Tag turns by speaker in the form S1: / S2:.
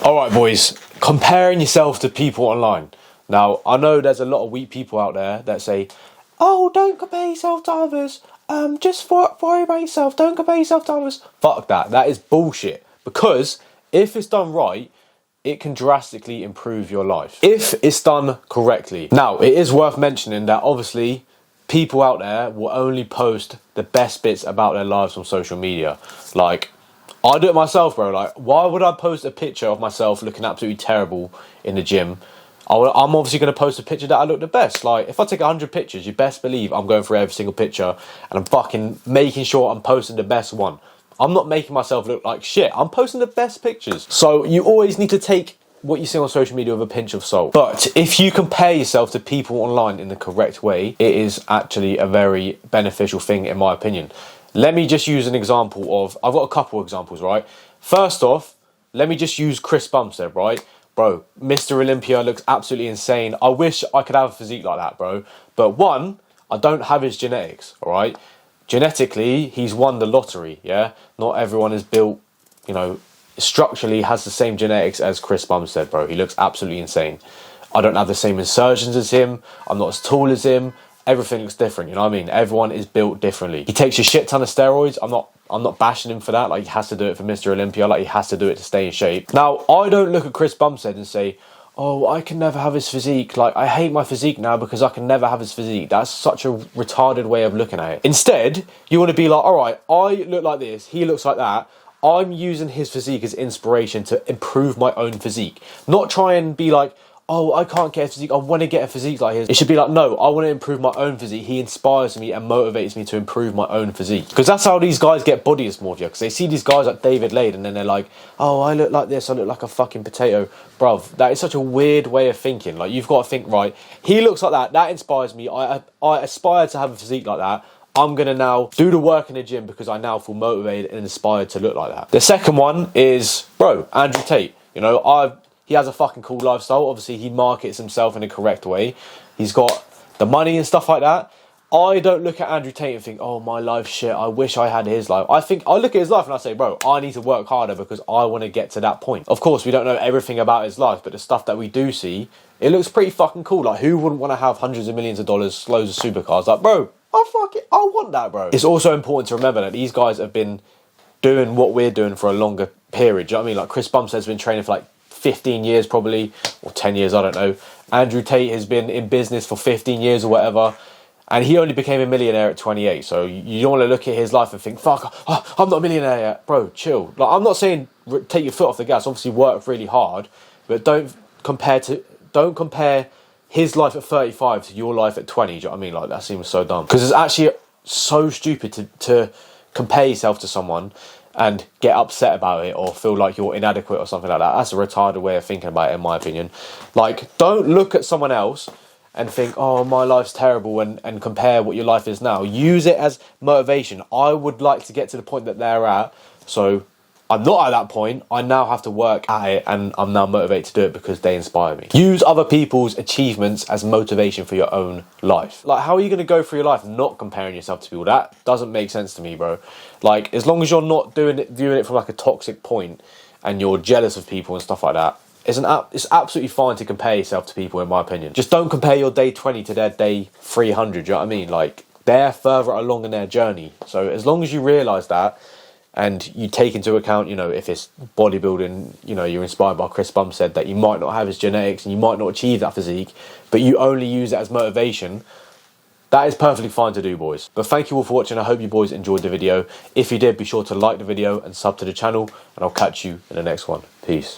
S1: Alright boys, comparing yourself to people online. Now, I know there's a lot of weak people out there that say, oh, don't compare yourself to others, just worry about yourself, don't compare yourself to others. Fuck that, that is bullshit. Because if it's done right, it can drastically improve your life. If it's done correctly. Now, it is worth mentioning that obviously, people out there will only post the best bits about their lives on social media. Like, I do it myself, bro. Like, why would I post a picture of myself looking absolutely terrible in the gym? I'm obviously going to post a picture that I look the best. Like, if I take 100 pictures, you best believe I'm going through every single picture and I'm fucking making sure I'm posting the best one. I'm not making myself look like shit. I'm posting the best pictures. So you always need to take what you see on social media with a pinch of salt. But if you compare yourself to people online in the correct way, it is actually a very beneficial thing, in my opinion. Let me just use an example of, I've got a couple examples, right? First off, let me just use Chris Bumstead, right? Bro, Mr. Olympia looks absolutely insane. I wish I could have a physique like that, bro. But one, I don't have his genetics, all right? Genetically, he's won the lottery, yeah? Not everyone is built, you know, structurally has the same genetics as Chris Bumstead, bro. He looks absolutely insane. I don't have the same insertions as him. I'm not as tall as him. Everything looks different, you know what I mean? Everyone is built differently. He takes a shit ton of steroids. I'm not bashing him for that. Like, he has to do it for Mr. Olympia. Like, he has to do it to stay in shape. Now, I don't look at Chris Bumstead and say, oh, I can never have his physique. Like, I hate my physique now because I can never have his physique. That's such a retarded way of looking at it. Instead, you want to be like, all right, I look like this. He looks like that. I'm using his physique as inspiration to improve my own physique. Not try and be like, oh, I can't get a physique, I want to get a physique like his. It should be like, no, I want to improve my own physique. He inspires me and motivates me to improve my own physique. Because that's how these guys get body dysmorphia. Because they see these guys like David Lade and then they're like, oh, I look like this, I look like a fucking potato. Bruv, that is such a weird way of thinking. Like, you've got to think, right, he looks like that, that inspires me. I aspire to have a physique like that. I'm going to now do the work in the gym because I now feel motivated and inspired to look like that. The second one is, bro, Andrew Tate. You know, he has a fucking cool lifestyle. Obviously, he markets himself in a correct way. He's got the money and stuff like that. I don't look at Andrew Tate and think, oh, my life's shit, I wish I had his life. I look at his life and I say, bro, I need to work harder because I want to get to that point. Of course, we don't know everything about his life, but the stuff that we do see, it looks pretty fucking cool. Like, who wouldn't want to have hundreds of millions of dollars, loads of supercars? Like, bro, I want that, bro. It's also important to remember that these guys have been doing what we're doing for a longer period. Do you know what I mean? Like, Chris Bumstead's been training for like 15 years probably, or 10 years, I don't know. Andrew Tate has been in business for 15 years or whatever, and he only became a millionaire at 28. So you don't want to look at his life and think, fuck, I'm not a millionaire yet. Bro, chill. Like, I'm not saying take your foot off the gas. Obviously work really hard, but don't compare his life at 35 to your life at 20. Do you know what I mean? Like, that seems so dumb. Because it's actually so stupid to compare yourself to someone and get upset about it or feel like you're inadequate or something like that. That's a retarded way of thinking about it, in my opinion. Like, don't look at someone else and think, oh, my life's terrible, and compare what your life is now. Use it as motivation. I would like to get to the point that they're at, so I'm not at that point. I now have to work at it, and I'm now motivated to do it because they inspire me. Use other people's achievements as motivation for your own life. Like, how are you going to go through your life not comparing yourself to people? That doesn't make sense to me, bro. Like, as long as you're not viewing it from like a toxic point and you're jealous of people and stuff like that, it's absolutely fine to compare yourself to people, in my opinion. Just don't compare your day 20 to their day 300, do you know what I mean? Like, they're further along in their journey. So as long as you realise that, and you take into account, you know, if it's bodybuilding, you know, you're inspired by Chris Bumstead, that you might not have his genetics and you might not achieve that physique, but you only use it as motivation, that is perfectly fine to do, boys. But thank you all for watching. I hope you boys enjoyed the video. If you did, be sure to like the video and sub to the channel, and I'll catch you in the next one. Peace.